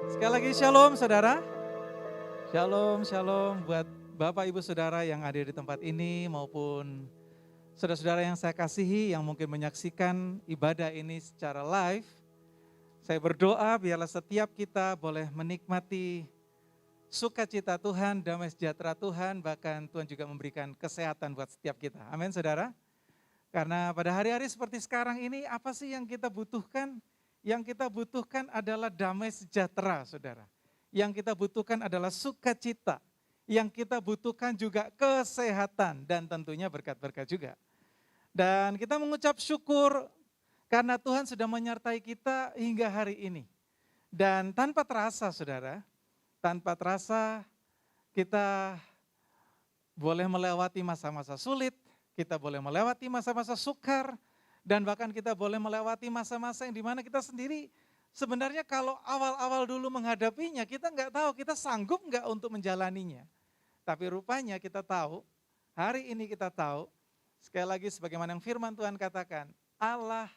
Sekali lagi shalom saudara. Shalom, shalom buat Bapak Ibu Saudara yang ada di tempat ini maupun saudara-saudara yang saya kasihi yang mungkin menyaksikan ibadah ini secara live. Saya berdoa biarlah setiap kita boleh menikmati sukacita Tuhan, damai sejahtera Tuhan, bahkan Tuhan juga memberikan kesehatan buat setiap kita. Amin saudara. Karena pada hari-hari seperti sekarang ini apa sih yang kita butuhkan? Yang kita butuhkan adalah damai sejahtera saudara. Yang kita butuhkan adalah sukacita. Yang kita butuhkan juga kesehatan dan tentunya berkat-berkat juga. Dan kita mengucap syukur karena Tuhan sudah menyertai kita hingga hari ini. Dan tanpa terasa saudara, tanpa terasa kita boleh melewati masa-masa sulit, kita boleh melewati masa-masa sukar, dan bahkan kita boleh melewati masa-masa yang dimana kita sendiri sebenarnya kalau awal-awal dulu menghadapinya, kita nggak tahu kita sanggup nggak untuk menjalaninya. Tapi rupanya kita tahu, hari ini kita tahu, sekali lagi sebagaimana yang firman Tuhan katakan, Allah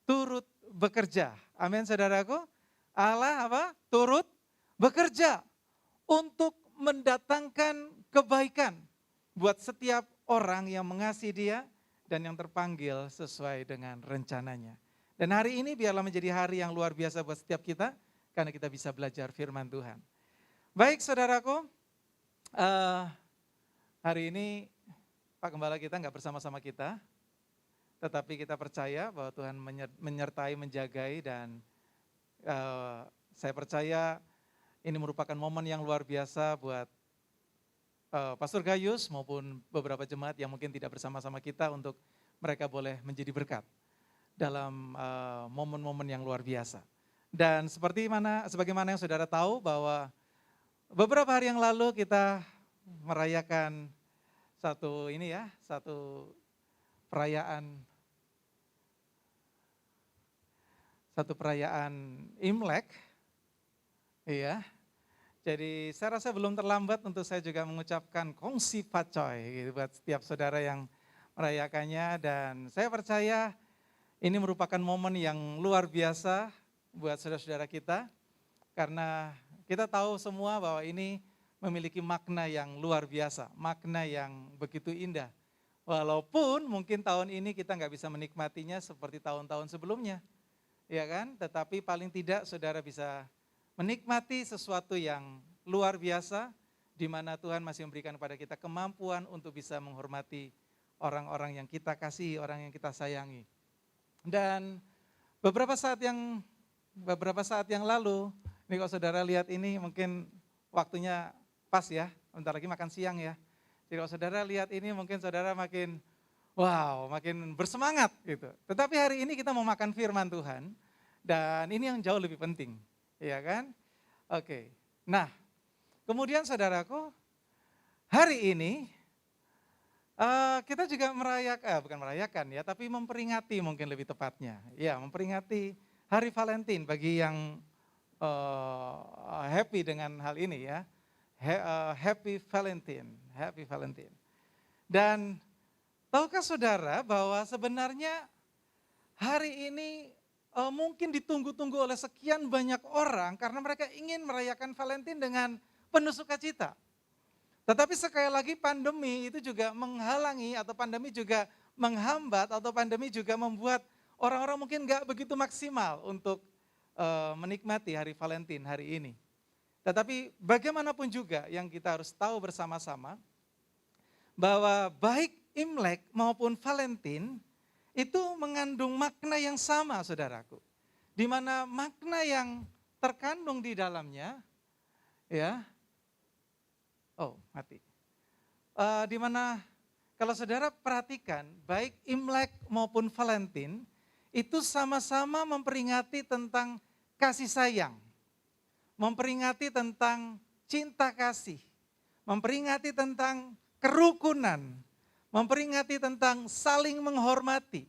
turut bekerja. Amin saudaraku. Allah apa? Turut bekerja untuk mendatangkan kebaikan buat setiap orang yang mengasihi Dia dan yang terpanggil sesuai dengan rencananya. Dan hari ini biarlah menjadi hari yang luar biasa buat setiap kita, karena kita bisa belajar firman Tuhan. Baik saudaraku, hari ini Pak Gembala kita nggak bersama-sama kita, tetapi kita percaya bahwa Tuhan menyertai, menjagai, dan saya percaya ini merupakan momen yang luar biasa buat Pastor Gayus maupun beberapa jemaat yang mungkin tidak bersama-sama kita untuk mereka boleh menjadi berkat dalam momen-momen yang luar biasa. Dan sebagaimana yang saudara tahu bahwa beberapa hari yang lalu kita merayakan satu perayaan Imlek, iya. Jadi saya rasa belum terlambat untuk saya juga mengucapkan kongsi pacoy gitu buat setiap saudara yang merayakannya, dan saya percaya ini merupakan momen yang luar biasa buat saudara-saudara kita karena kita tahu semua bahwa ini memiliki makna yang luar biasa, makna yang begitu indah. Walaupun mungkin tahun ini kita nggak bisa menikmatinya seperti tahun-tahun sebelumnya, ya kan? Tetapi paling tidak saudara bisa menikmati sesuatu yang luar biasa, di mana Tuhan masih memberikan kepada kita kemampuan untuk bisa menghormati orang-orang yang kita kasihi, orang yang kita sayangi. Dan beberapa saat yang lalu, ini kalau saudara lihat ini mungkin waktunya pas ya, bentar lagi makan siang ya. Jadi kalau saudara lihat ini mungkin saudara makin bersemangat gitu. Tetapi hari ini kita mau makan firman Tuhan, dan ini yang jauh lebih penting. Iya kan? Oke. Nah, kemudian saudaraku, hari ini kita juga tapi memperingati mungkin lebih tepatnya. Ya, memperingati Hari Valentine bagi yang happy dengan hal ini ya. Happy Valentine, Happy Valentine. Dan tahukah saudara bahwa sebenarnya hari ini mungkin ditunggu-tunggu oleh sekian banyak orang karena mereka ingin merayakan Valentine dengan penuh sukacita. Tetapi sekali lagi pandemi itu juga menghalangi atau pandemi juga menghambat atau pandemi juga membuat orang-orang mungkin gak begitu maksimal untuk menikmati hari Valentine hari ini. Tetapi bagaimanapun juga yang kita harus tahu bersama-sama bahwa baik Imlek maupun Valentine itu mengandung makna yang sama saudaraku. Di mana makna yang terkandung di dalamnya, ya, mati. Di mana kalau saudara perhatikan, baik Imlek maupun Valentine, itu sama-sama memperingati tentang kasih sayang. Memperingati tentang cinta kasih. Memperingati tentang kerukunan. Memperingati tentang saling menghormati,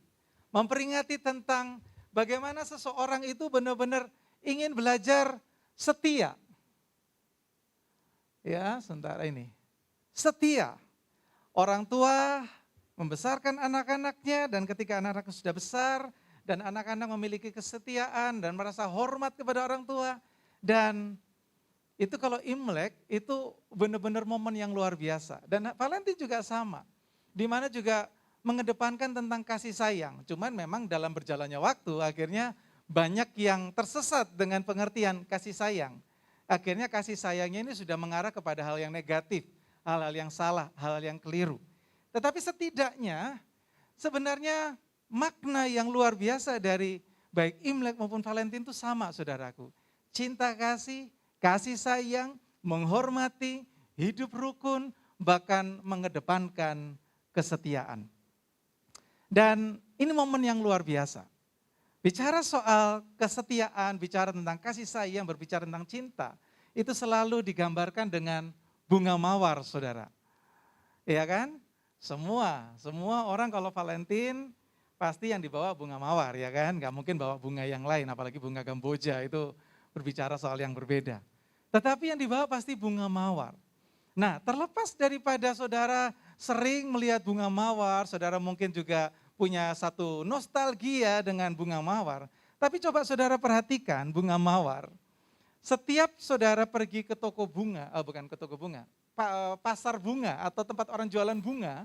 memperingati tentang bagaimana seseorang itu benar-benar ingin belajar setia. Ya, sebentar ini. Setia. Orang tua membesarkan anak-anaknya, dan ketika anak-anak sudah besar dan anak-anak memiliki kesetiaan dan merasa hormat kepada orang tua, Dan itu kalau Imlek itu benar-benar momen yang luar biasa. Dan Valentine juga sama, di mana juga mengedepankan tentang kasih sayang. Cuman memang dalam berjalannya waktu akhirnya banyak yang tersesat dengan pengertian kasih sayang. Akhirnya kasih sayangnya ini sudah mengarah kepada hal yang negatif, hal-hal yang salah, hal-hal yang keliru. Tetapi setidaknya sebenarnya makna yang luar biasa dari baik Imlek maupun Valentine itu sama, saudaraku. Cinta kasih, kasih sayang, menghormati, hidup rukun, bahkan mengedepankan kesetiaan. Dan ini momen yang luar biasa. Bicara soal kesetiaan, bicara tentang kasih sayang, berbicara tentang cinta, itu selalu digambarkan dengan bunga mawar, saudara. Iya kan? Semua orang kalau Valentine pasti yang dibawa bunga mawar, ya kan? Gak mungkin bawa bunga yang lain, apalagi bunga Kamboja, itu berbicara soal yang berbeda. Tetapi yang dibawa pasti bunga mawar. Nah, terlepas daripada saudara sering melihat bunga mawar, saudara mungkin juga punya satu nostalgia dengan bunga mawar. Tapi coba saudara perhatikan bunga mawar. Setiap saudara pergi ke toko bunga, bukan ke toko bunga, pasar bunga atau tempat orang jualan bunga,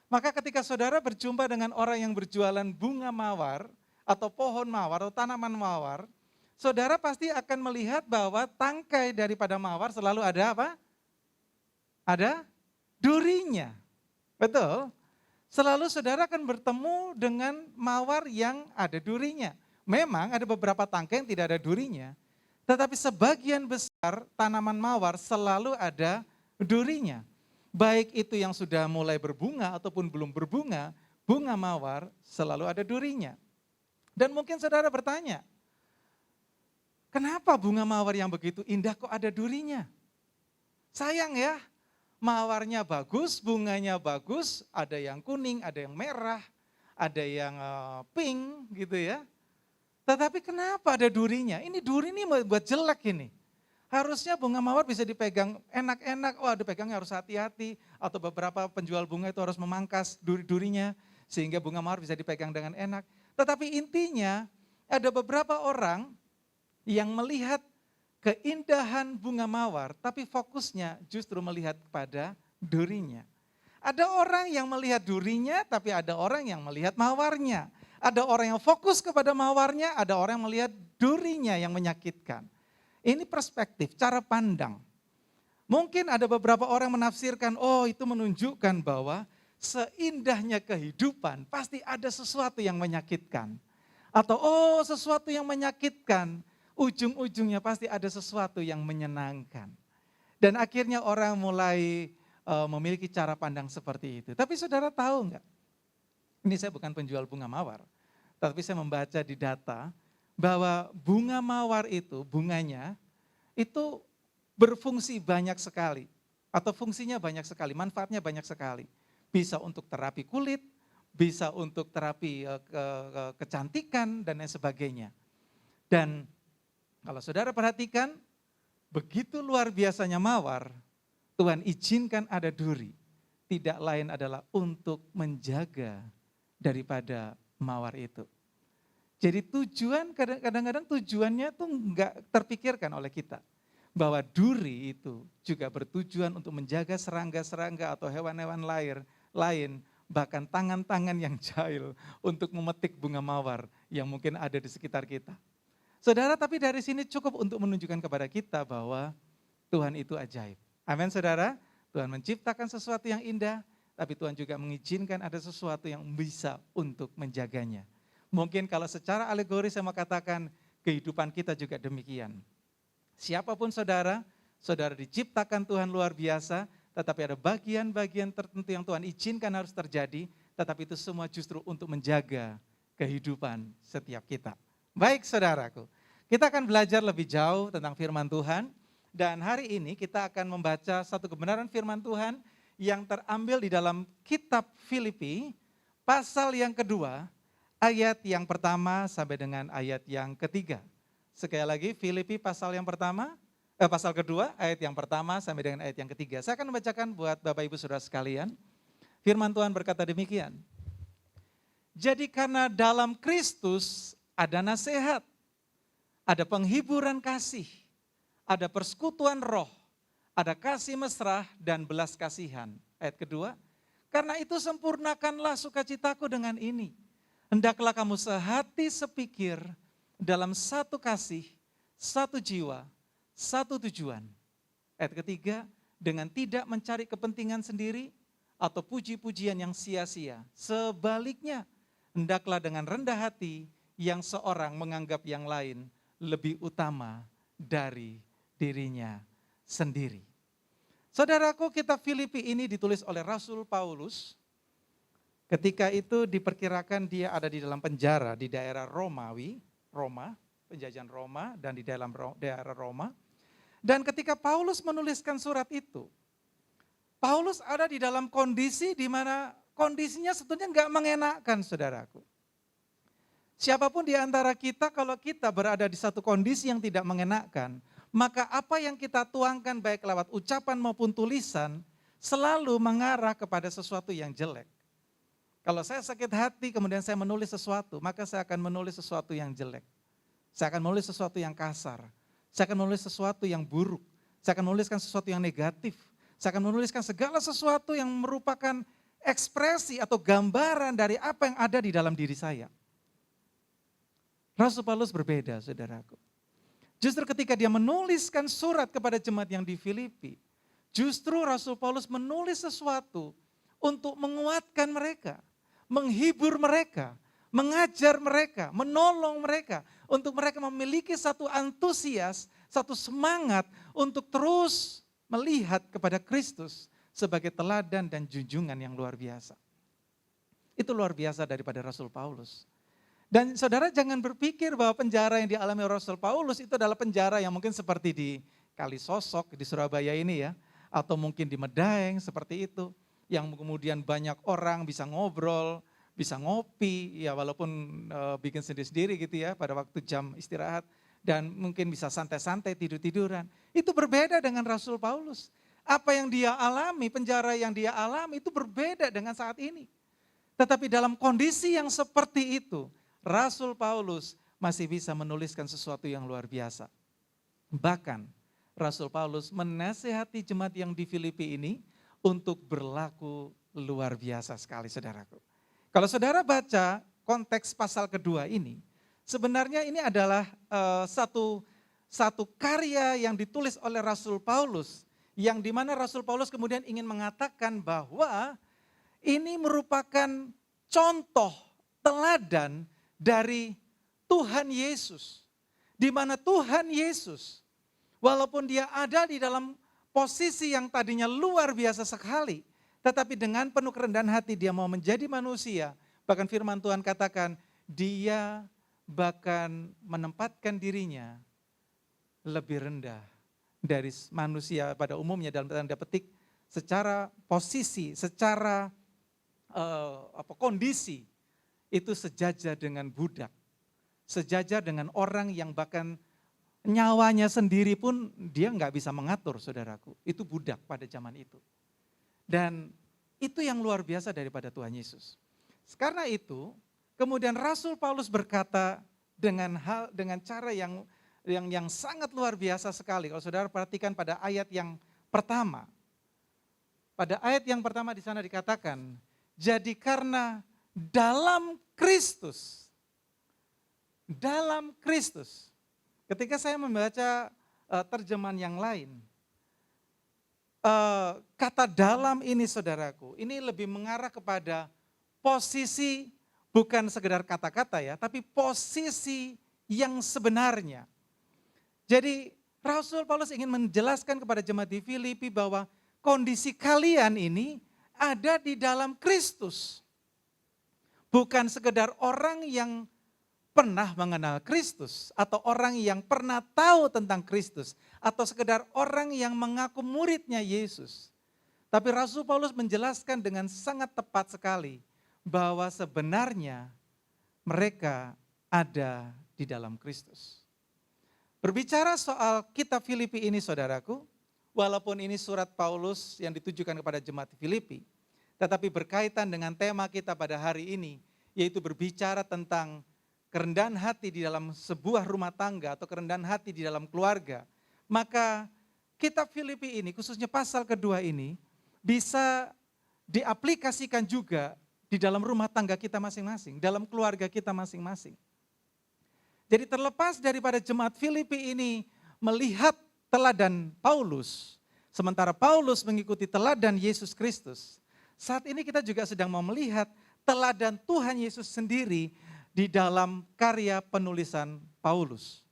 maka ketika saudara berjumpa dengan orang yang berjualan bunga mawar atau pohon mawar atau tanaman mawar, saudara pasti akan melihat bahwa tangkai daripada mawar selalu ada apa? Ada durinya. Betul? Selalu saudara akan bertemu dengan mawar yang ada durinya. Memang ada beberapa tangkai yang tidak ada durinya, tetapi sebagian besar tanaman mawar selalu ada durinya. Baik itu yang sudah mulai berbunga ataupun belum berbunga, bunga mawar selalu ada durinya. Dan mungkin saudara bertanya, kenapa bunga mawar yang begitu indah kok ada durinya? Sayang ya. Mawarnya bagus, bunganya bagus, ada yang kuning, ada yang merah, ada yang pink gitu ya. Tetapi kenapa ada durinya? Ini duri ini buat jelek ini. Harusnya bunga mawar bisa dipegang enak-enak, dipegangnya harus hati-hati. Atau beberapa penjual bunga itu harus memangkas duri-durinya sehingga bunga mawar bisa dipegang dengan enak. Tetapi intinya ada beberapa orang yang melihat keindahan bunga mawar, tapi fokusnya justru melihat kepada durinya. Ada orang yang melihat durinya, tapi ada orang yang melihat mawarnya. Ada orang yang fokus kepada mawarnya, ada orang yang melihat durinya yang menyakitkan. Ini perspektif, cara pandang. Mungkin ada beberapa orang menafsirkan, itu menunjukkan bahwa seindahnya kehidupan pasti ada sesuatu yang menyakitkan. Atau sesuatu yang menyakitkan, ujung-ujungnya pasti ada sesuatu yang menyenangkan. Dan akhirnya orang mulai memiliki cara pandang seperti itu. Tapi saudara tahu enggak? Ini saya bukan penjual bunga mawar. Tapi saya membaca di data bahwa bunga mawar itu, bunganya itu berfungsi banyak sekali. Atau fungsinya banyak sekali, manfaatnya banyak sekali. Bisa untuk terapi kulit, bisa untuk terapi kecantikan dan lain sebagainya. Dan kalau saudara perhatikan, begitu luar biasanya mawar, Tuhan izinkan ada duri. Tidak lain adalah untuk menjaga daripada mawar itu. Jadi tujuan, kadang-kadang tujuannya tuh enggak terpikirkan oleh kita. Bahwa duri itu juga bertujuan untuk menjaga serangga-serangga atau hewan-hewan lain, bahkan tangan-tangan yang jahil untuk memetik bunga mawar yang mungkin ada di sekitar kita. Saudara, tapi dari sini cukup untuk menunjukkan kepada kita bahwa Tuhan itu ajaib. Amin saudara, Tuhan menciptakan sesuatu yang indah, tapi Tuhan juga mengizinkan ada sesuatu yang bisa untuk menjaganya. Mungkin kalau secara alegori saya mau katakan, kehidupan kita juga demikian. Siapapun saudara, saudara diciptakan Tuhan luar biasa, tetapi ada bagian-bagian tertentu yang Tuhan izinkan harus terjadi, tetapi itu semua justru untuk menjaga kehidupan setiap kita. Baik saudaraku, kita akan belajar lebih jauh tentang firman Tuhan dan hari ini kita akan membaca satu kebenaran firman Tuhan yang terambil di dalam kitab Filipi pasal yang kedua ayat yang pertama sampai dengan ayat yang ketiga. Sekali lagi Filipi pasal yang pertama, pasal kedua ayat yang pertama sampai dengan ayat yang ketiga. Saya akan membacakan buat Bapak Ibu Saudara sekalian. Firman Tuhan berkata demikian. Jadi karena dalam Kristus ada nasihat, ada penghiburan kasih, ada persekutuan roh, ada kasih mesra dan belas kasihan. Ayat kedua, karena itu sempurnakanlah sukacitaku dengan ini. Hendaklah kamu sehati sepikir dalam satu kasih, satu jiwa, satu tujuan. Ayat ketiga, dengan tidak mencari kepentingan sendiri atau puji-pujian yang sia-sia. Sebaliknya, hendaklah dengan rendah hati yang seorang menganggap yang lain lebih utama dari dirinya sendiri. Saudaraku, kitab Filipi ini ditulis oleh Rasul Paulus. Ketika itu diperkirakan dia ada di dalam penjara di daerah Roma, penjajahan Roma dan di dalam daerah Roma. Dan ketika Paulus menuliskan surat itu, Paulus ada di dalam kondisi di mana kondisinya sebetulnya enggak mengenakkan, saudaraku. Siapapun di antara kita, kalau kita berada di satu kondisi yang tidak mengenakkan, maka apa yang kita tuangkan baik lewat ucapan maupun tulisan, selalu mengarah kepada sesuatu yang jelek. Kalau saya sakit hati kemudian saya menulis sesuatu, maka saya akan menulis sesuatu yang jelek. Saya akan menulis sesuatu yang kasar. Saya akan menulis sesuatu yang buruk. Saya akan menuliskan sesuatu yang negatif. Saya akan menuliskan segala sesuatu yang merupakan ekspresi atau gambaran dari apa yang ada di dalam diri saya. Rasul Paulus berbeda, saudaraku. Justru ketika dia menuliskan surat kepada jemaat yang di Filipi, justru Rasul Paulus menulis sesuatu untuk menguatkan mereka, menghibur mereka, mengajar mereka, menolong mereka, untuk mereka memiliki satu antusias, satu semangat untuk terus melihat kepada Kristus sebagai teladan dan junjungan yang luar biasa. Itu luar biasa daripada Rasul Paulus. Dan saudara jangan berpikir bahwa penjara yang dialami Rasul Paulus itu adalah penjara yang mungkin seperti di Kalisosok di Surabaya ini ya, atau mungkin di Medaeng seperti itu, yang kemudian banyak orang bisa ngobrol, bisa ngopi, ya walaupun bikin sendiri-sendiri gitu ya pada waktu jam istirahat, dan mungkin bisa santai-santai tidur-tiduran. Itu berbeda dengan Rasul Paulus. Apa yang dia alami, penjara yang dia alami itu berbeda dengan saat ini. Tetapi dalam kondisi yang seperti itu, Rasul Paulus masih bisa menuliskan sesuatu yang luar biasa. Bahkan Rasul Paulus menasihati jemaat yang di Filipi ini untuk berlaku luar biasa sekali, saudaraku. Kalau saudara baca konteks pasal kedua ini, sebenarnya ini adalah satu karya yang ditulis oleh Rasul Paulus, yang dimana Rasul Paulus kemudian ingin mengatakan bahwa ini merupakan contoh teladan dari Tuhan Yesus. Di mana Tuhan Yesus, walaupun dia ada di dalam posisi yang tadinya luar biasa sekali, tetapi dengan penuh kerendahan hati dia mau menjadi manusia. Bahkan firman Tuhan katakan, dia bahkan menempatkan dirinya lebih rendah dari manusia pada umumnya, dalam tanda petik secara posisi, secara kondisi, itu sejajar dengan budak, sejajar dengan orang yang bahkan nyawanya sendiri pun dia nggak bisa mengatur, saudaraku. Itu budak pada zaman itu. Dan itu yang luar biasa daripada Tuhan Yesus. Karena itu, kemudian Rasul Paulus berkata dengan cara yang sangat luar biasa sekali. Kalau saudara perhatikan pada ayat yang pertama. Pada ayat yang pertama di sana dikatakan, jadi karena dalam Kristus. Ketika saya membaca terjemahan yang lain, kata dalam ini saudaraku, ini lebih mengarah kepada posisi, bukan sekedar kata-kata ya, tapi posisi yang sebenarnya. Jadi Rasul Paulus ingin menjelaskan kepada jemaat di Filipi bahwa kondisi kalian ini ada di dalam Kristus. Bukan sekedar orang yang pernah mengenal Kristus, atau orang yang pernah tahu tentang Kristus, atau sekedar orang yang mengaku muridnya Yesus. Tapi Rasul Paulus menjelaskan dengan sangat tepat sekali bahwa sebenarnya mereka ada di dalam Kristus. Berbicara soal kitab Filipi ini saudaraku, walaupun ini surat Paulus yang ditujukan kepada jemaat Filipi, tetapi berkaitan dengan tema kita pada hari ini, yaitu berbicara tentang kerendahan hati di dalam sebuah rumah tangga atau kerendahan hati di dalam keluarga. Maka kitab Filipi ini, khususnya pasal kedua ini, bisa diaplikasikan juga di dalam rumah tangga kita masing-masing, dalam keluarga kita masing-masing. Jadi terlepas daripada jemaat Filipi ini melihat teladan Paulus, sementara Paulus mengikuti teladan Yesus Kristus, saat ini kita juga sedang mau melihat teladan Tuhan Yesus sendiri di dalam karya penulisan Paulus.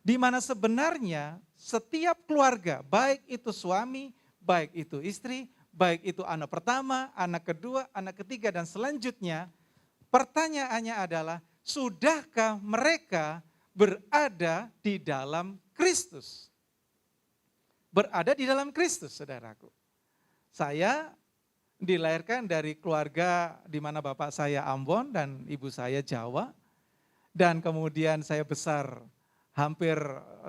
Di mana sebenarnya setiap keluarga, baik itu suami, baik itu istri, baik itu anak pertama, anak kedua, anak ketiga, dan selanjutnya, pertanyaannya adalah, sudahkah mereka berada di dalam Kristus? Berada di dalam Kristus, saudaraku. Saya dilahirkan dari keluarga di mana bapak saya Ambon dan ibu saya Jawa. Dan kemudian saya besar hampir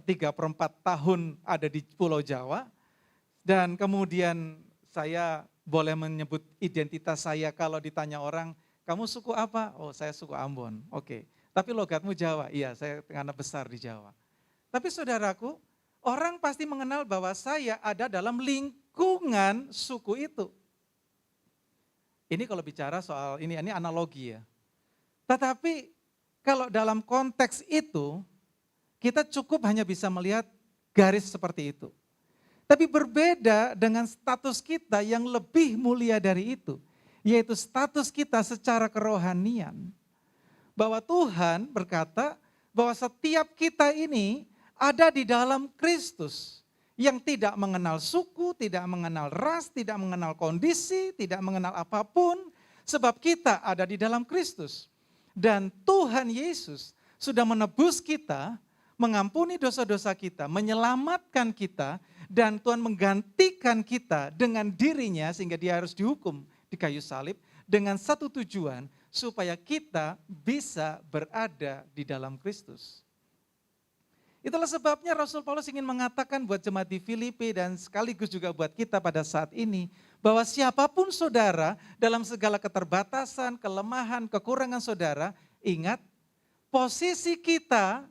3/4 tahun ada di Pulau Jawa. Dan kemudian saya boleh menyebut identitas saya kalau ditanya orang, kamu suku apa? Oh, saya suku Ambon. Oke. Tapi logatmu Jawa? Iya, saya karena besar di Jawa. Tapi saudaraku, orang pasti mengenal bahwa saya ada dalam lingkungan suku itu. Ini kalau bicara soal ini analogi ya. Tetapi kalau dalam konteks itu, kita cukup hanya bisa melihat garis seperti itu. Tapi berbeda dengan status kita yang lebih mulia dari itu, yaitu status kita secara kerohanian. Bahwa Tuhan berkata bahwa setiap kita ini ada di dalam Kristus. Yang tidak mengenal suku, tidak mengenal ras, tidak mengenal kondisi, tidak mengenal apapun. Sebab kita ada di dalam Kristus. Dan Tuhan Yesus sudah menebus kita, mengampuni dosa-dosa kita, menyelamatkan kita, dan Tuhan menggantikan kita dengan dirinya sehingga dia harus dihukum di kayu salib dengan satu tujuan supaya kita bisa berada di dalam Kristus. Itulah sebabnya Rasul Paulus ingin mengatakan buat jemaat di Filipi dan sekaligus juga buat kita pada saat ini, bahwa siapapun saudara dalam segala keterbatasan, kelemahan, kekurangan saudara, ingat posisi kita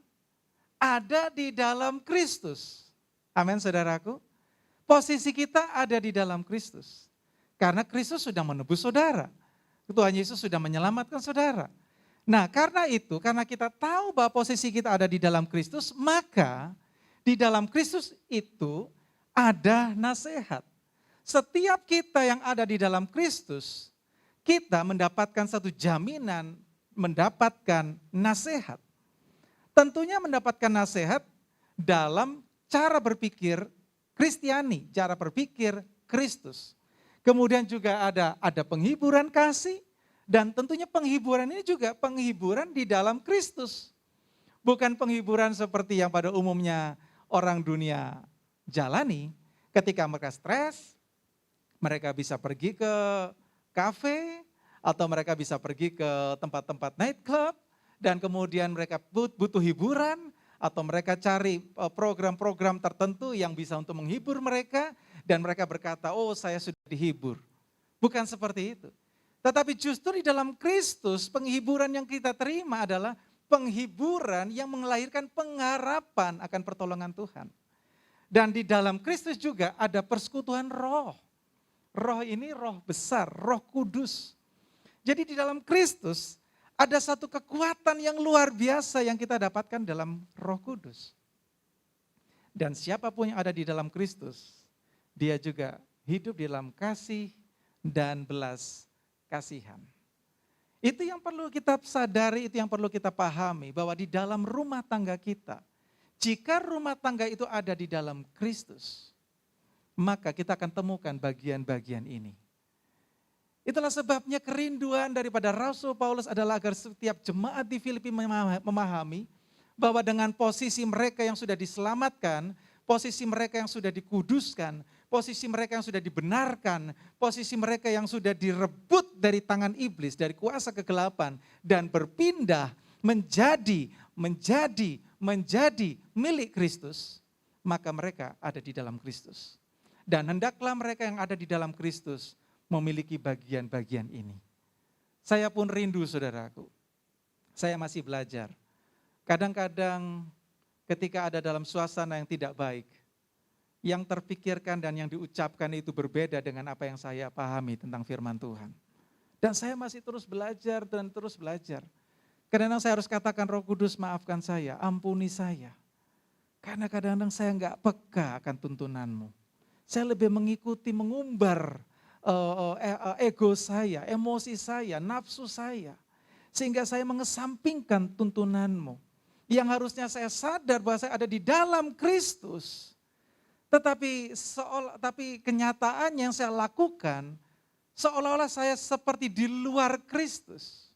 ada di dalam Kristus. Amin saudaraku. Posisi kita ada di dalam Kristus. Karena Kristus sudah menebus saudara. Tuhan Yesus sudah menyelamatkan saudara. Nah karena itu, karena kita tahu bahwa posisi kita ada di dalam Kristus, maka di dalam Kristus itu ada nasihat. Setiap kita yang ada di dalam Kristus, kita mendapatkan satu jaminan, mendapatkan nasihat. Tentunya mendapatkan nasihat dalam cara berpikir Kristiani, cara berpikir Kristus. Kemudian juga ada penghiburan kasih, dan tentunya penghiburan ini juga penghiburan di dalam Kristus. Bukan penghiburan seperti yang pada umumnya orang dunia jalani. Ketika mereka stres, mereka bisa pergi ke kafe, atau mereka bisa pergi ke tempat-tempat nightclub, dan kemudian mereka butuh hiburan, atau mereka cari program-program tertentu yang bisa untuk menghibur mereka, dan mereka berkata, oh saya sudah dihibur. Bukan seperti itu. Tetapi justru di dalam Kristus penghiburan yang kita terima adalah penghiburan yang melahirkan pengharapan akan pertolongan Tuhan. Dan di dalam Kristus juga ada persekutuan roh. Roh ini roh besar, roh kudus. Jadi di dalam Kristus ada satu kekuatan yang luar biasa yang kita dapatkan dalam Roh Kudus. Dan siapapun yang ada di dalam Kristus, dia juga hidup di dalam kasih dan belas kasihan. Itu yang perlu kita sadari, itu yang perlu kita pahami, bahwa di dalam rumah tangga kita, jika rumah tangga itu ada di dalam Kristus, maka kita akan temukan bagian-bagian ini. Itulah sebabnya kerinduan daripada Rasul Paulus adalah agar setiap jemaat di Filipi memahami bahwa dengan posisi mereka yang sudah diselamatkan, posisi mereka yang sudah dikuduskan, posisi mereka yang sudah dibenarkan, posisi mereka yang sudah direbut dari tangan iblis, dari kuasa kegelapan, dan berpindah menjadi milik Kristus, maka mereka ada di dalam Kristus. Dan hendaklah mereka yang ada di dalam Kristus memiliki bagian-bagian ini. Saya pun rindu saudaraku, saya masih belajar. Kadang-kadang ketika ada dalam suasana yang tidak baik, yang terpikirkan dan yang diucapkan itu berbeda dengan apa yang saya pahami tentang firman Tuhan. Dan saya masih terus belajar dan terus belajar. Kadang-kadang saya harus katakan, Roh Kudus maafkan saya, ampuni saya. Karena kadang-kadang saya enggak peka akan tuntunanmu. Saya lebih mengikuti, mengumbar ego saya, emosi saya, nafsu saya. Sehingga saya mengesampingkan tuntunanmu. Yang harusnya saya sadar bahwa saya ada di dalam Kristus. Tapi kenyataan yang saya lakukan seolah-olah saya seperti di luar Kristus.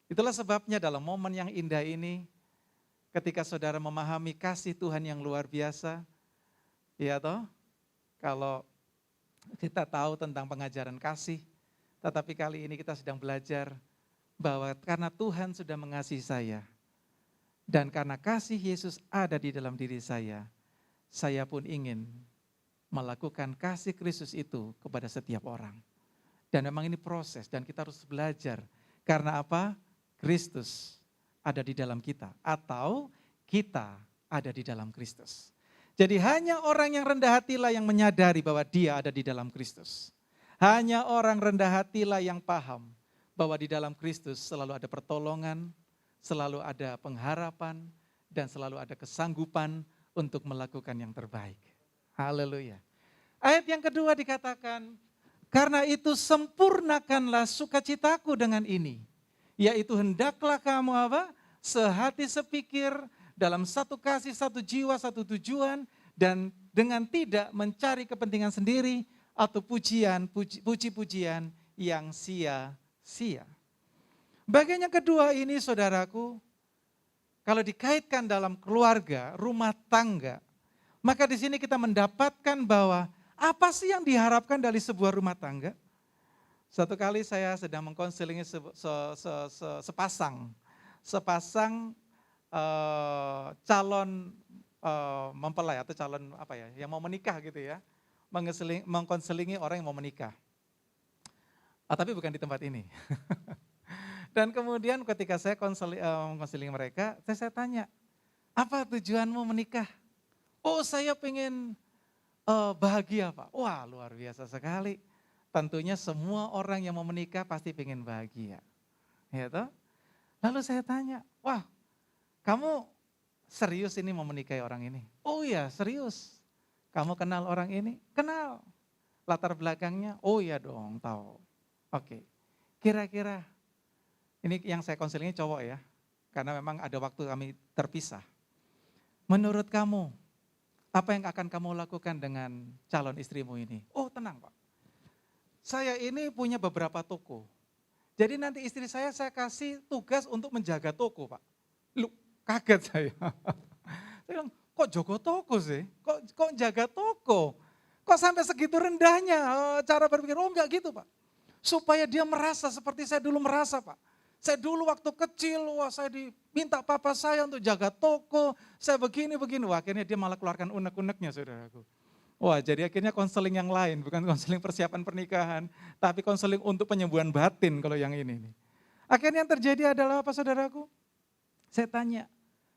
Itulah sebabnya dalam momen yang indah ini, ketika saudara memahami kasih Tuhan yang luar biasa, ya toh, kalau kita tahu tentang pengajaran kasih, tetapi kali ini kita sedang belajar bahwa karena Tuhan sudah mengasihi saya, dan karena kasih Yesus ada di dalam diri saya pun ingin melakukan kasih Kristus itu kepada setiap orang. Dan memang ini proses dan kita harus belajar. Karena apa? Kristus ada di dalam kita atau kita ada di dalam Kristus. Jadi hanya orang yang rendah hatilah yang menyadari bahwa dia ada di dalam Kristus. Hanya orang rendah hatilah yang paham bahwa di dalam Kristus selalu ada pertolongan, selalu ada pengharapan, dan selalu ada kesanggupan untuk melakukan yang terbaik. Haleluya. Ayat yang kedua dikatakan, karena itu sempurnakanlah sukacitaku dengan ini. Yaitu hendaklah kamu apa? Sehati sepikir, dalam satu kasih, satu jiwa, satu tujuan, dan dengan tidak mencari kepentingan sendiri atau puji-pujian yang sia-sia. Bagian yang kedua ini saudaraku, kalau dikaitkan dalam keluarga, rumah tangga, maka di sini kita mendapatkan bahwa apa sih yang diharapkan dari sebuah rumah tangga? Satu kali saya sedang mengkonselingi sepasang calon mempelai atau calon yang mau menikah gitu ya, mengkonselingi orang yang mau menikah. Tapi bukan di tempat ini. Dan kemudian ketika saya konseling mereka, saya tanya, apa tujuanmu menikah? Oh, saya pengen bahagia, Pak. Wah, luar biasa sekali. Tentunya semua orang yang mau menikah pasti pengen bahagia. Ya toh? Lalu saya tanya, wah, kamu serius ini mau menikahi orang ini? Oh iya, serius. Kamu kenal orang ini? Kenal. Latar belakangnya? Oh iya dong, tahu. Oke. Kira-kira ini yang saya konseling cowok ya, karena memang ada waktu kami terpisah. Menurut kamu, apa yang akan kamu lakukan dengan calon istrimu ini? Oh tenang Pak, saya ini punya beberapa toko. Jadi nanti istri saya kasih tugas untuk menjaga toko Pak. Lu kaget saya. Saya bilang, kok jaga toko sih? Kok jaga toko? Kok sampai segitu rendahnya cara berpikir? Oh enggak gitu Pak. Supaya dia merasa seperti saya dulu merasa Pak. Saya dulu waktu kecil, wah saya diminta papa saya untuk jaga toko, saya begini. Wah akhirnya dia malah keluarkan unek-uneknya saudaraku. Wah jadi akhirnya konseling yang lain, bukan konseling persiapan pernikahan, tapi konseling untuk penyembuhan batin kalau yang ini. Akhirnya yang terjadi adalah apa saudaraku? Saya tanya,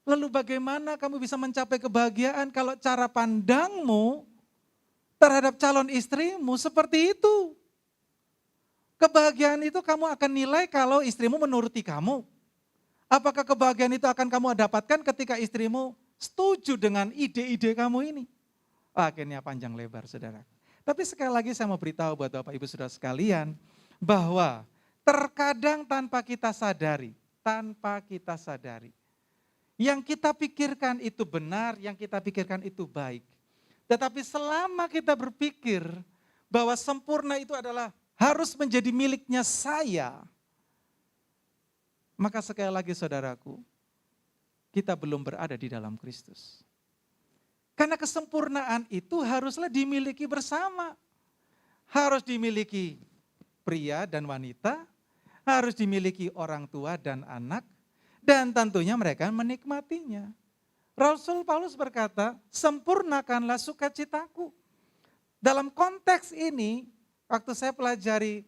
lalu bagaimana kamu bisa mencapai kebahagiaan kalau cara pandangmu terhadap calon istrimu seperti itu? Kebahagiaan itu kamu akan nilai kalau istrimu menuruti kamu. Apakah kebahagiaan itu akan kamu dapatkan ketika istrimu setuju dengan ide-ide kamu ini? Akhirnya panjang lebar saudara. Tapi sekali lagi saya mau beritahu buat Bapak Ibu Saudara sekalian, bahwa terkadang tanpa kita sadari, yang kita pikirkan itu benar, yang kita pikirkan itu baik. Tetapi selama kita berpikir bahwa sempurna itu adalah harus menjadi miliknya saya, maka sekali lagi saudaraku, kita belum berada di dalam Kristus. Karena kesempurnaan itu haruslah dimiliki bersama. Harus dimiliki pria dan wanita, harus dimiliki orang tua dan anak, dan tentunya mereka menikmatinya. Rasul Paulus berkata, sempurnakanlah sukacitaku. Dalam konteks ini, waktu saya pelajari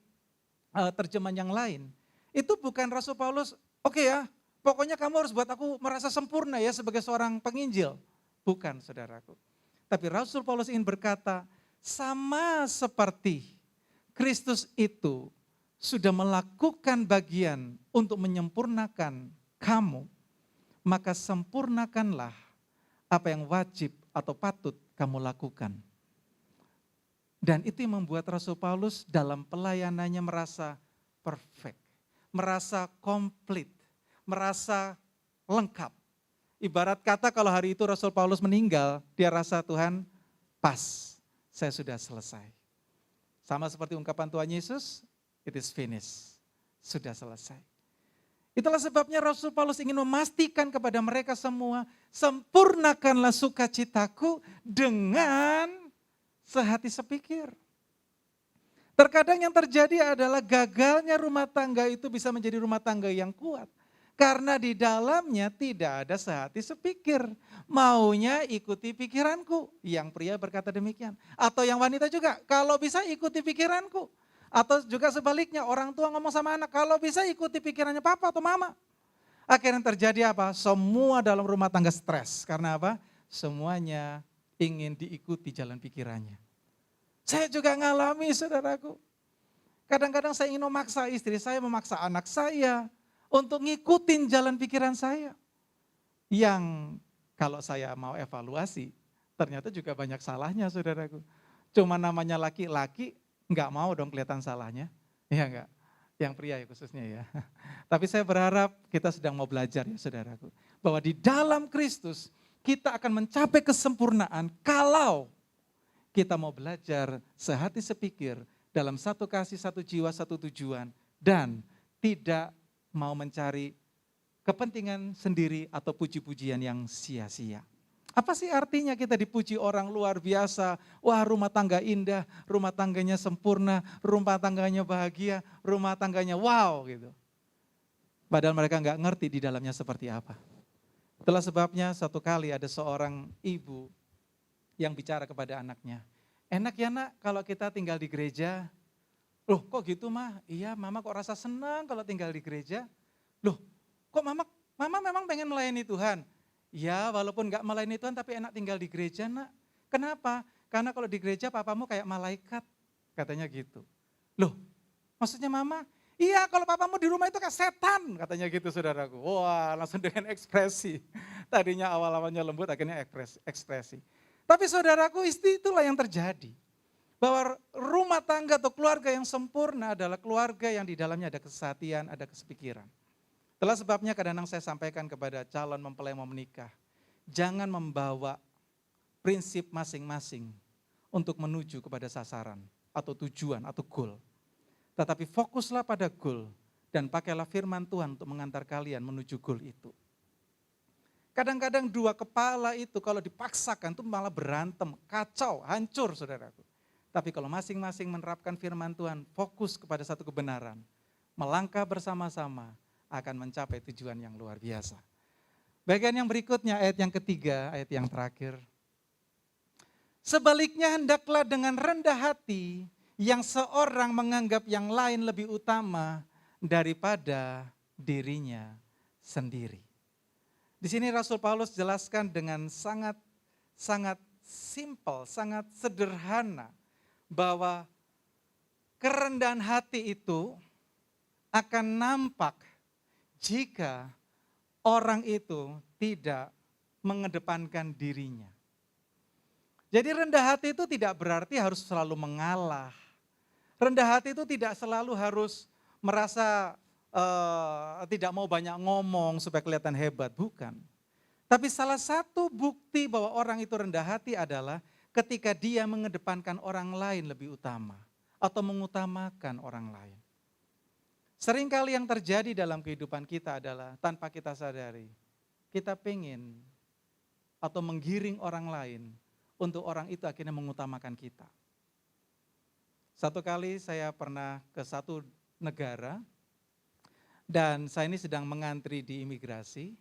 terjemahan yang lain, itu bukan Rasul Paulus, oke ya, pokoknya kamu harus buat aku merasa sempurna ya sebagai seorang penginjil. Bukan saudaraku. Tapi Rasul Paulus ingin berkata, sama seperti Kristus itu sudah melakukan bagian untuk menyempurnakan kamu, maka sempurnakanlah apa yang wajib atau patut kamu lakukan. Dan itu yang membuat Rasul Paulus dalam pelayanannya merasa perfect, merasa komplit, merasa lengkap. Ibarat kata kalau hari itu Rasul Paulus meninggal, dia rasa Tuhan pas, saya sudah selesai. Sama seperti ungkapan Tuhan Yesus, it is finished, sudah selesai. Itulah sebabnya Rasul Paulus ingin memastikan kepada mereka semua, sempurnakanlah sukacitaku dengan sehati sepikir. Terkadang yang terjadi adalah gagalnya rumah tangga itu bisa menjadi rumah tangga yang kuat. Karena di dalamnya tidak ada sehati sepikir. Maunya ikuti pikiranku. Yang pria berkata demikian. Atau yang wanita juga, kalau bisa ikuti pikiranku. Atau juga sebaliknya, orang tua ngomong sama anak, kalau bisa ikuti pikirannya papa atau mama. Akhirnya terjadi apa? Semua dalam rumah tangga stres. Karena apa? Semuanya ingin diikuti jalan pikirannya. Saya juga ngalami, saudaraku. Kadang-kadang saya ingin memaksa istri saya, memaksa anak saya untuk ngikutin jalan pikiran saya. Yang kalau saya mau evaluasi, ternyata juga banyak salahnya, saudaraku. Cuma namanya laki-laki, nggak mau dong kelihatan salahnya. Iya enggak? Yang pria ya khususnya ya. Tapi saya berharap kita sedang mau belajar ya saudaraku. Bahwa di dalam Kristus kita akan mencapai kesempurnaan kalau kita mau belajar sehati sepikir dalam satu kasih, satu jiwa, satu tujuan. Dan tidak mau mencari kepentingan sendiri atau puji-pujian yang sia-sia. Apa sih artinya kita dipuji orang luar biasa? Wah, rumah tangga indah, rumah tangganya sempurna, rumah tangganya bahagia, rumah tangganya wow gitu. Padahal mereka nggak ngerti di dalamnya seperti apa. Itulah sebabnya satu kali ada seorang ibu yang bicara kepada anaknya. Enak ya nak kalau kita tinggal di gereja. Loh kok gitu mah? Iya mama kok rasa senang kalau tinggal di gereja. Loh kok mama memang pengen melayani Tuhan? Ya walaupun gak melayani Tuhan tapi enak tinggal di gereja nak. Kenapa? Karena kalau di gereja papamu kayak malaikat. Katanya gitu. Loh maksudnya mama? Iya kalau papamu di rumah itu kayak setan. Katanya gitu saudaraku. Wah langsung dengan ekspresi. Tadinya awal-awalnya lembut akhirnya ekspresi. Tapi saudaraku itulah yang terjadi. Bahwa rumah tangga atau keluarga yang sempurna adalah keluarga yang di dalamnya ada kesehatian, ada kesepikiran. Itulah sebabnya kadang-kadang saya sampaikan kepada calon mempelai yang mau menikah. Jangan membawa prinsip masing-masing untuk menuju kepada sasaran atau tujuan atau goal. Tetapi fokuslah pada goal dan pakailah firman Tuhan untuk mengantar kalian menuju goal itu. Kadang-kadang dua kepala itu kalau dipaksakan itu malah berantem, kacau, hancur saudaraku. Tapi kalau masing-masing menerapkan firman Tuhan, fokus kepada satu kebenaran, melangkah bersama-sama akan mencapai tujuan yang luar biasa. Bagian yang berikutnya, ayat yang ketiga, ayat yang terakhir. Sebaliknya hendaklah dengan rendah hati yang seorang menganggap yang lain lebih utama daripada dirinya sendiri. Di sini Rasul Paulus jelaskan dengan sangat simpel, sangat sederhana bahwa kerendahan hati itu akan nampak jika orang itu tidak mengedepankan dirinya. Jadi rendah hati itu tidak berarti harus selalu mengalah. Rendah hati itu tidak selalu harus merasa tidak mau banyak ngomong supaya kelihatan hebat, bukan. Tapi salah satu bukti bahwa orang itu rendah hati adalah ketika dia mengedepankan orang lain lebih utama atau mengutamakan orang lain. Seringkali yang terjadi dalam kehidupan kita adalah tanpa kita sadari, kita pengen atau menggiring orang lain untuk orang itu akhirnya mengutamakan kita. Satu kali saya pernah ke satu negara dan saya ini sedang mengantri di imigrasi.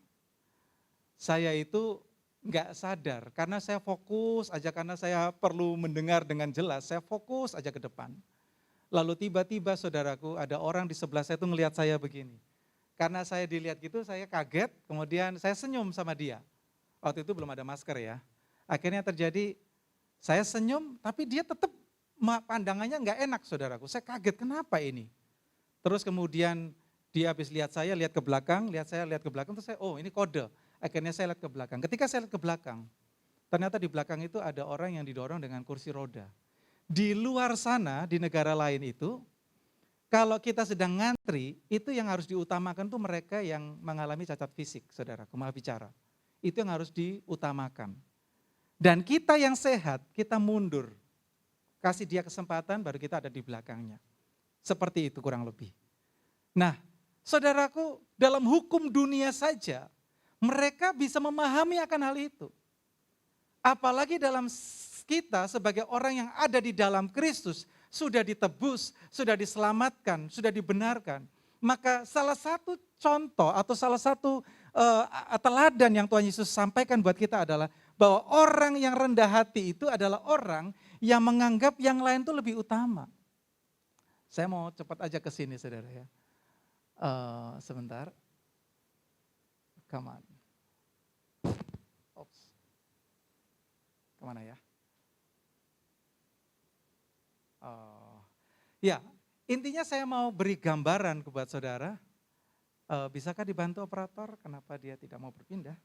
Saya itu nggak sadar karena saya fokus aja karena saya perlu mendengar dengan jelas, saya fokus aja ke depan. Lalu tiba-tiba saudaraku ada orang di sebelah saya itu ngelihat saya begini. Karena saya dilihat gitu saya kaget, kemudian saya senyum sama dia. Waktu itu belum ada masker ya. Akhirnya terjadi Saya senyum, tapi dia tetap pandangannya nggak enak saudaraku. Saya kaget, kenapa ini? Terus kemudian dia habis lihat saya, lihat ke belakang, lihat saya, lihat ke belakang, terus saya, oh ini kode. Akhirnya saya lihat ke belakang. Ketika saya lihat ke belakang, ternyata di belakang itu ada orang yang didorong dengan kursi roda. Di luar sana, di negara lain itu, kalau kita sedang ngantri, itu yang harus diutamakan tuh mereka yang mengalami cacat fisik, saudara, maaf bicara. Itu yang harus diutamakan. Dan kita yang sehat, kita mundur. Kasih dia kesempatan, baru kita ada di belakangnya. Seperti itu kurang lebih. Nah, saudaraku, dalam hukum dunia saja, mereka bisa memahami akan hal itu. Apalagi dalam kita sebagai orang yang ada di dalam Kristus, sudah ditebus, sudah diselamatkan, sudah dibenarkan. Maka salah satu contoh atau salah satu teladan yang Tuhan Yesus sampaikan buat kita adalah bahwa orang yang rendah hati itu adalah orang yang menganggap yang lain itu lebih utama. Saya mau cepat aja ke sini saudara ya. Sebentar. Come on. Oops. Kemana ya? Ya, intinya saya mau beri gambaran buat saudara. Bisakah dibantu operator? Kenapa dia tidak mau berpindah?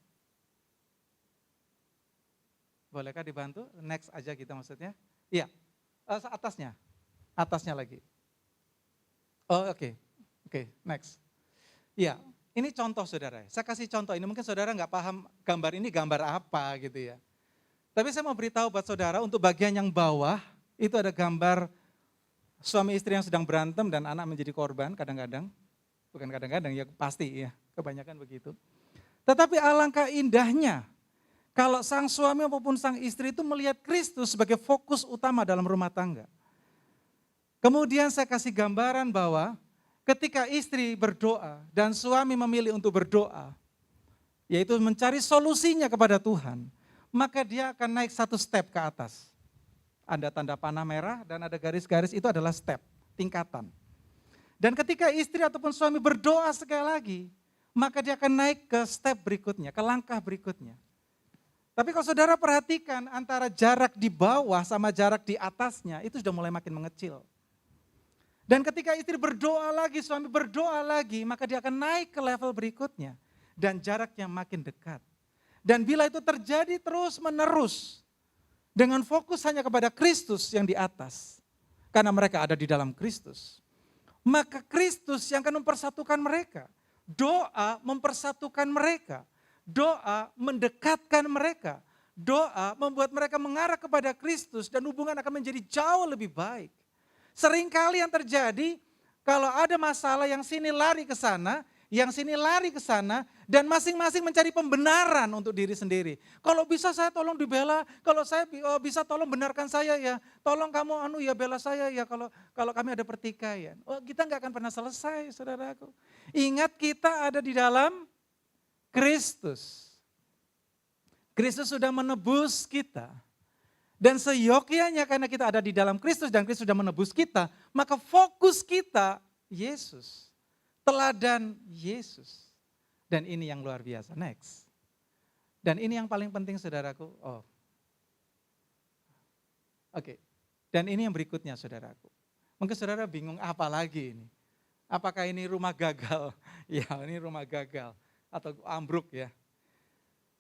Bolehkah dibantu? Next aja kita maksudnya. Iya, atasnya lagi. Oh oke, next. Iya, ini contoh saudara. Saya kasih contoh ini, mungkin saudara nggak paham gambar ini gambar apa gitu ya. Tapi saya mau beritahu buat saudara untuk bagian yang bawah, itu ada gambar suami istri yang sedang berantem dan anak menjadi korban kadang-kadang. Bukan kadang-kadang, ya pasti ya, kebanyakan begitu. Tetapi alangkah indahnya kalau sang suami maupun sang istri itu melihat Kristus sebagai fokus utama dalam rumah tangga. Kemudian saya kasih gambaran bahwa ketika istri berdoa dan suami memilih untuk berdoa, yaitu mencari solusinya kepada Tuhan, maka dia akan naik satu step ke atas. Ada tanda panah merah dan ada garis-garis, itu adalah step, tingkatan. Dan ketika istri ataupun suami berdoa sekali lagi, maka dia akan naik ke step berikutnya, ke langkah berikutnya. Tapi kalau saudara perhatikan antara jarak di bawah sama jarak di atasnya, itu sudah mulai makin mengecil. Dan ketika istri berdoa lagi, suami berdoa lagi, maka dia akan naik ke level berikutnya. Dan jaraknya makin dekat. Dan bila itu terjadi terus menerus, dengan fokus hanya kepada Kristus yang di atas. Karena mereka ada di dalam Kristus. Maka Kristus yang akan mempersatukan mereka. Doa mempersatukan mereka. Doa mendekatkan mereka. Doa membuat mereka mengarah kepada Kristus dan hubungan akan menjadi jauh lebih baik. Seringkali yang terjadi kalau ada masalah yang sini lari ke sana, yang sini lari ke sana, dan masing-masing mencari pembenaran untuk diri sendiri. Kalau bisa saya tolong dibela, kalau saya bisa tolong benarkan saya ya, tolong kamu bela saya ya kalau kami ada pertikaian. Oh, kita nggak akan pernah selesai saudaraku. Ingat kita ada di dalam Kristus. Kristus sudah menebus kita. Dan seyogyanya karena kita ada di dalam Kristus dan Kristus sudah menebus kita, maka fokus kita Yesus. Teladan Yesus. Dan ini yang luar biasa. Next. Dan ini yang paling penting saudaraku. Oke. Dan ini yang berikutnya saudaraku. Mungkin saudara bingung apa lagi ini. Apakah ini rumah gagal? Ya ini rumah gagal. Atau ambruk ya.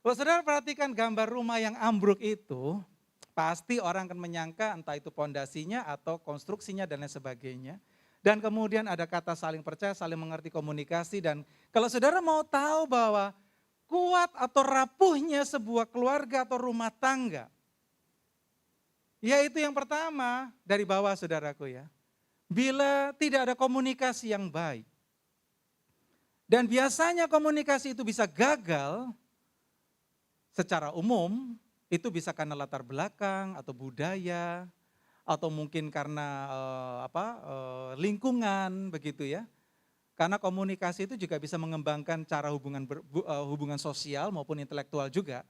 Kalau saudara perhatikan gambar rumah yang ambruk itu, pasti orang akan menyangka entah itu pondasinya atau konstruksinya dan lain sebagainya. Dan kemudian ada kata saling percaya, saling mengerti komunikasi. Dan kalau saudara mau tahu bahwa kuat atau rapuhnya sebuah keluarga atau rumah tangga, yaitu yang pertama dari bawah saudaraku ya. Bila tidak ada komunikasi yang baik. Dan biasanya komunikasi itu bisa gagal secara umum, itu bisa karena latar belakang atau budaya, atau mungkin karena lingkungan begitu ya. Karena komunikasi itu juga bisa mengembangkan cara hubungan sosial maupun intelektual juga.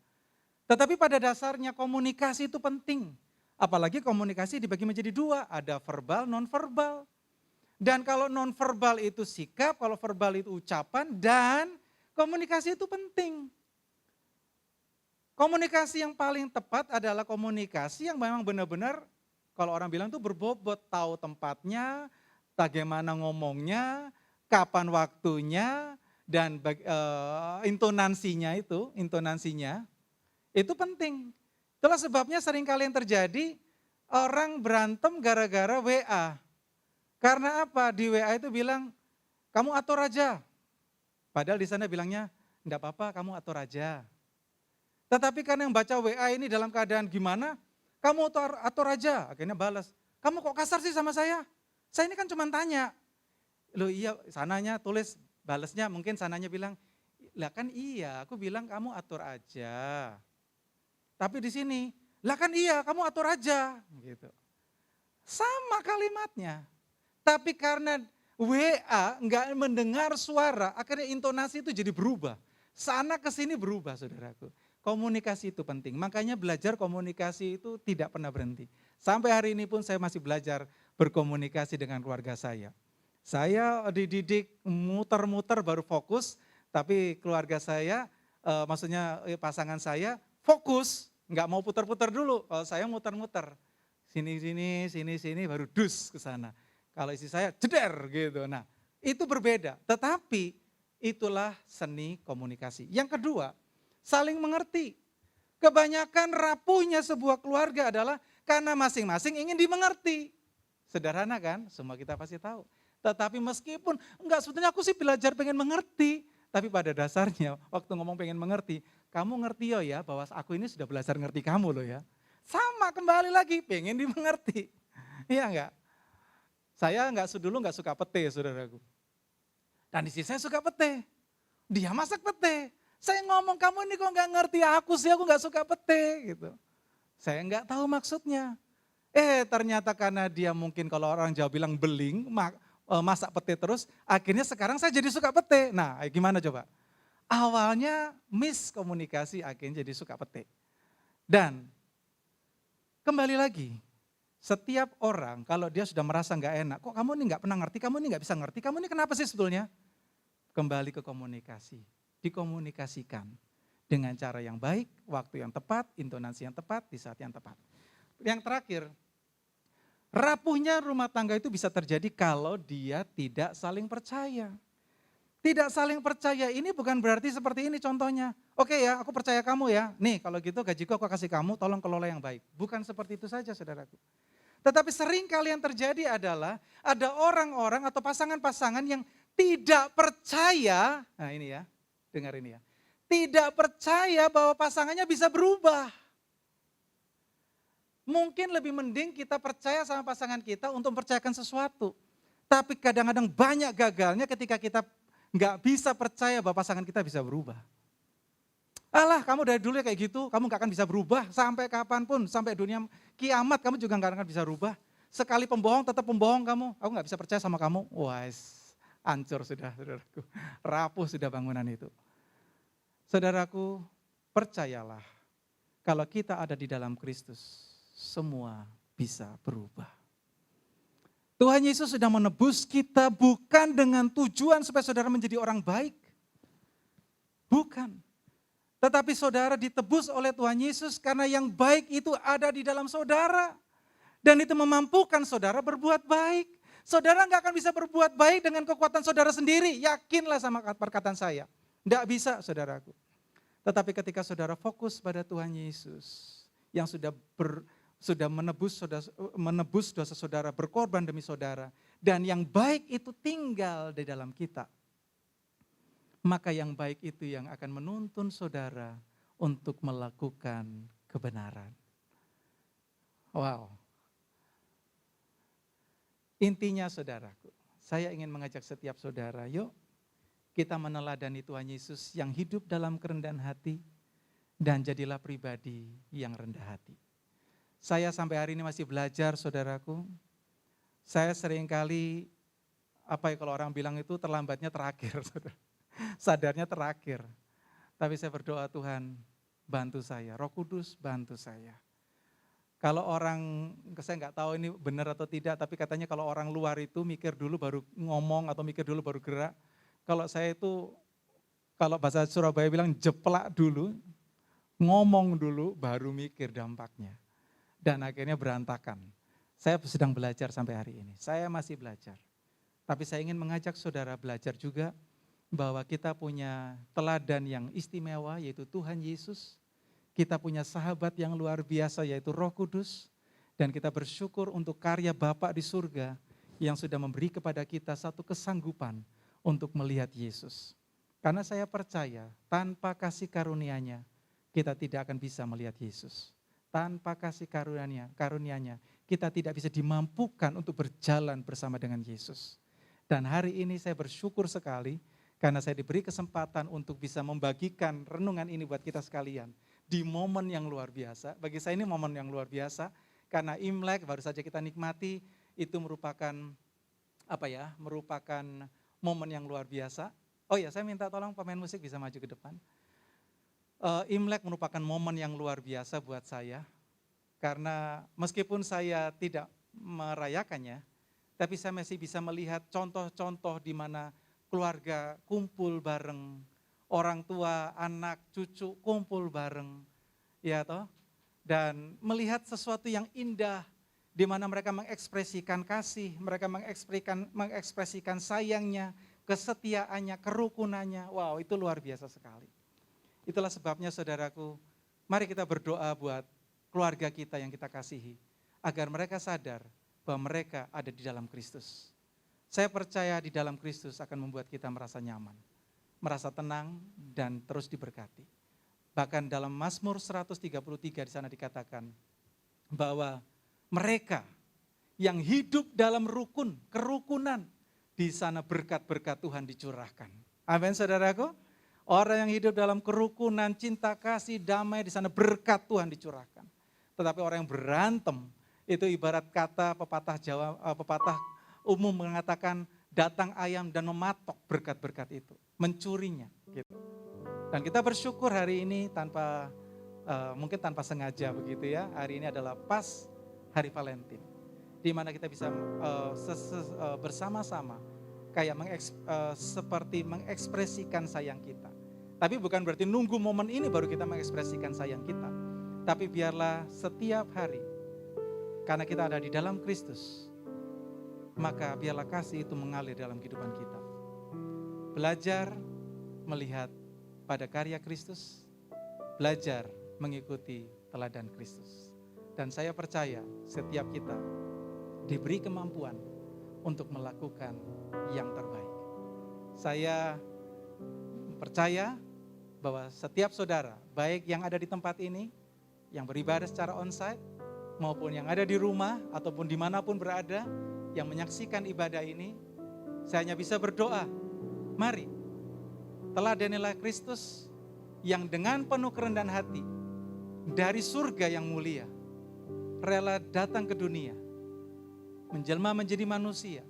Tetapi pada dasarnya komunikasi itu penting. Apalagi komunikasi dibagi menjadi dua, ada verbal, non-verbal. Dan kalau non-verbal itu sikap, kalau verbal itu ucapan, dan komunikasi itu penting. Komunikasi yang paling tepat adalah komunikasi yang memang benar-benar kalau orang bilang itu berbobot, tahu tempatnya, bagaimana ngomongnya, kapan waktunya, dan intonasinya itu penting. Itulah sebabnya seringkali yang terjadi orang berantem gara-gara WA. Karena apa? Di WA itu bilang, kamu atur aja. Padahal di sana bilangnya, enggak apa-apa kamu atur aja. Tetapi kan yang baca WA ini dalam keadaan gimana, kamu atur aja. Akhirnya balas, kamu kok kasar sih sama saya? Saya ini kan cuma tanya. Loh iya, sananya tulis, balasnya mungkin sananya bilang, lah kan iya, aku bilang kamu atur aja. Tapi di sini, lah kan iya, kamu atur aja. Gitu. Sama kalimatnya. Tapi karena WA enggak mendengar suara, akhirnya intonasi itu jadi berubah. Sana ke sini berubah, saudaraku. Komunikasi itu penting, makanya belajar komunikasi itu tidak pernah berhenti. Sampai hari ini pun saya masih belajar berkomunikasi dengan keluarga saya. Saya dididik muter-muter baru fokus, tapi keluarga saya, maksudnya pasangan saya fokus, nggak mau putar-putar dulu. Kalau saya muter-muter, sini baru dus ke sana. Kalau istri saya jeder gitu. Nah, itu berbeda. Tetapi itulah seni komunikasi. Yang kedua, saling mengerti. Kebanyakan rapuhnya sebuah keluarga adalah karena masing-masing ingin dimengerti. Sederhana kan? Semua kita pasti tahu. Tetapi meskipun enggak, sebetulnya aku sih belajar pengen mengerti. Tapi pada dasarnya waktu ngomong pengen mengerti, kamu ngerti ya bahwa aku ini sudah belajar ngerti kamu loh ya. Sama kembali lagi pengen dimengerti. Iya enggak? Saya dulu enggak suka pete, saudaraku. Dan istri saya suka pete. Dia masak pete. Saya ngomong, kamu ini kok enggak ngerti aku sih, aku enggak suka pete gitu. Saya enggak tahu maksudnya. Ternyata karena dia mungkin kalau orang Jawa bilang beling, masak pete terus, akhirnya sekarang saya jadi suka pete. Nah, gimana coba? Awalnya miskomunikasi, akhirnya jadi suka pete. Dan kembali lagi, setiap orang kalau dia sudah merasa enggak enak, kok kamu ini enggak pernah ngerti, kamu ini enggak bisa ngerti, kamu ini kenapa sih sebetulnya? Kembali ke komunikasi, dikomunikasikan dengan cara yang baik, waktu yang tepat, intonasi yang tepat, di saat yang tepat. Yang terakhir, rapuhnya rumah tangga itu bisa terjadi kalau dia tidak saling percaya. Tidak saling percaya ini bukan berarti seperti ini contohnya. Oke ya, aku percaya kamu ya. Nih kalau gitu gajiku aku kasih kamu, tolong kelola yang baik. Bukan seperti itu saja saudaraku. Tetapi sering kali yang terjadi adalah ada orang-orang atau pasangan-pasangan yang tidak percaya, nah ini ya, dengar ini ya. Tidak percaya bahwa pasangannya bisa berubah. Mungkin lebih mending kita percaya sama pasangan kita untuk mempercayakan sesuatu. Tapi kadang-kadang banyak gagalnya ketika kita nggak bisa percaya bahwa pasangan kita bisa berubah. Alah kamu dari dulu ya kayak gitu, kamu gak akan bisa berubah sampai kapanpun, sampai dunia kiamat kamu juga gak akan bisa berubah. Sekali pembohong tetap pembohong kamu, aku gak bisa percaya sama kamu. Wah, hancur sudah saudaraku, rapuh sudah bangunan itu. Saudaraku, percayalah kalau kita ada di dalam Kristus, semua bisa berubah. Tuhan Yesus sudah menebus kita bukan dengan tujuan supaya saudara menjadi orang baik. Bukan. Tetapi saudara ditebus oleh Tuhan Yesus karena yang baik itu ada di dalam saudara. Dan itu memampukan saudara berbuat baik. Saudara nggak akan bisa berbuat baik dengan kekuatan saudara sendiri. Yakinlah sama perkataan saya. Nggak bisa saudaraku. Tetapi ketika saudara fokus pada Tuhan Yesus yang sudah menebus dosa saudara, berkorban demi saudara. Dan yang baik itu tinggal di dalam kita. Maka yang baik itu yang akan menuntun saudara untuk melakukan kebenaran. Wow. Intinya saudaraku, saya ingin mengajak setiap saudara, yuk kita meneladani Tuhan Yesus yang hidup dalam kerendahan hati dan jadilah pribadi yang rendah hati. Saya sampai hari ini masih belajar saudaraku, saya seringkali, kalau orang bilang itu terlambatnya terakhir, saudara. Sadarnya terakhir. Tapi saya berdoa Tuhan bantu saya, Roh Kudus bantu saya. Kalau orang, saya nggak tahu ini benar atau tidak, tapi katanya kalau orang luar itu mikir dulu baru ngomong atau mikir dulu baru gerak. Kalau saya itu, kalau bahasa Surabaya bilang jeplak dulu, Ngomong dulu baru mikir dampaknya. Dan akhirnya berantakan. Saya sedang belajar sampai hari ini. Saya masih belajar. Tapi saya ingin mengajak saudara belajar juga bahwa kita punya teladan yang istimewa yaitu Tuhan Yesus. Kita punya sahabat yang luar biasa yaitu Roh Kudus. Dan kita bersyukur untuk karya Bapa di surga yang sudah memberi kepada kita satu kesanggupan untuk melihat Yesus. Karena saya percaya tanpa kasih karunia-Nya kita tidak akan bisa melihat Yesus. Tanpa kasih karunia-Nya kita tidak bisa dimampukan untuk berjalan bersama dengan Yesus. Dan hari ini saya bersyukur sekali karena saya diberi kesempatan untuk bisa membagikan renungan ini buat kita sekalian. Di momen yang luar biasa, bagi saya ini momen yang luar biasa karena Imlek baru saja kita nikmati, itu merupakan merupakan momen yang luar biasa. Oh ya, saya minta tolong pemain musik bisa maju ke depan. Imlek merupakan momen yang luar biasa buat saya, karena meskipun saya tidak merayakannya, tapi saya masih bisa melihat contoh-contoh di mana keluarga kumpul bareng, orang tua, anak, cucu kumpul bareng, ya toh, dan melihat sesuatu yang indah, di mana mereka mengekspresikan kasih, mereka mengekspresikan sayangnya, kesetiaannya, kerukunannya. Wow, itu luar biasa sekali. Itulah sebabnya saudaraku, mari kita berdoa buat keluarga kita yang kita kasihi, agar mereka sadar bahwa mereka ada di dalam Kristus. Saya percaya di dalam Kristus akan membuat kita merasa nyaman, merasa tenang, dan terus diberkati. Bahkan dalam Mazmur 133 di sana dikatakan bahwa mereka yang hidup dalam kerukunan, di sana berkat-berkat Tuhan dicurahkan. Amin saudaraku. Orang yang hidup dalam kerukunan, cinta kasih, damai, di sana berkat Tuhan dicurahkan. Tetapi orang yang berantem, itu ibarat kata pepatah umum mengatakan datang ayam dan mematok berkat-berkat itu, mencurinya gitu. Dan kita bersyukur hari ini mungkin tanpa sengaja begitu ya, hari ini adalah pas hari Valentine, di mana kita bisa bersama-sama kayak seperti mengekspresikan sayang kita. Tapi bukan berarti nunggu momen ini baru kita mengekspresikan sayang kita. Tapi biarlah setiap hari, karena kita ada di dalam Kristus, maka biarlah kasih itu mengalir dalam kehidupan kita. Belajar melihat pada karya Kristus, belajar mengikuti teladan Kristus. Dan saya percaya setiap kita diberi kemampuan untuk melakukan yang terbaik. Saya percaya bahwa setiap saudara, baik yang ada di tempat ini, yang beribadah secara onsite, maupun yang ada di rumah, ataupun dimanapun berada, yang menyaksikan ibadah ini, saya hanya bisa berdoa, mari, teladanilah Kristus yang dengan penuh kerendahan hati, dari surga yang mulia, rela datang ke dunia, menjelma menjadi manusia,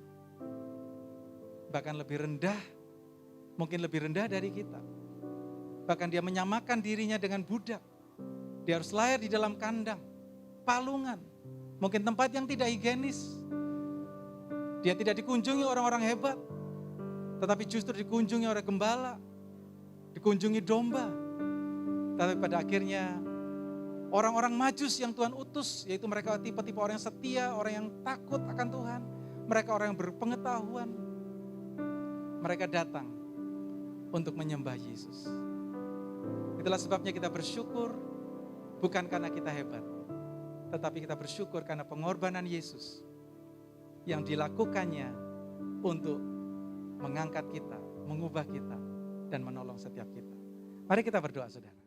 bahkan lebih rendah, mungkin lebih rendah dari kita. Bahkan dia menyamakan dirinya dengan budak. Dia harus lahir di dalam kandang, palungan, mungkin tempat yang tidak higienis. Dia tidak dikunjungi orang-orang hebat, tetapi justru dikunjungi oleh gembala, dikunjungi domba. Tapi pada akhirnya orang-orang Majus yang Tuhan utus, yaitu mereka tipe-tipe orang yang setia, orang yang takut akan Tuhan, mereka orang yang berpengetahuan, mereka datang untuk menyembah Yesus. Itulah sebabnya kita bersyukur, bukan karena kita hebat, tetapi kita bersyukur karena pengorbanan Yesus yang dilakukannya untuk mengangkat kita, mengubah kita, dan menolong setiap kita. Mari kita berdoa, saudara.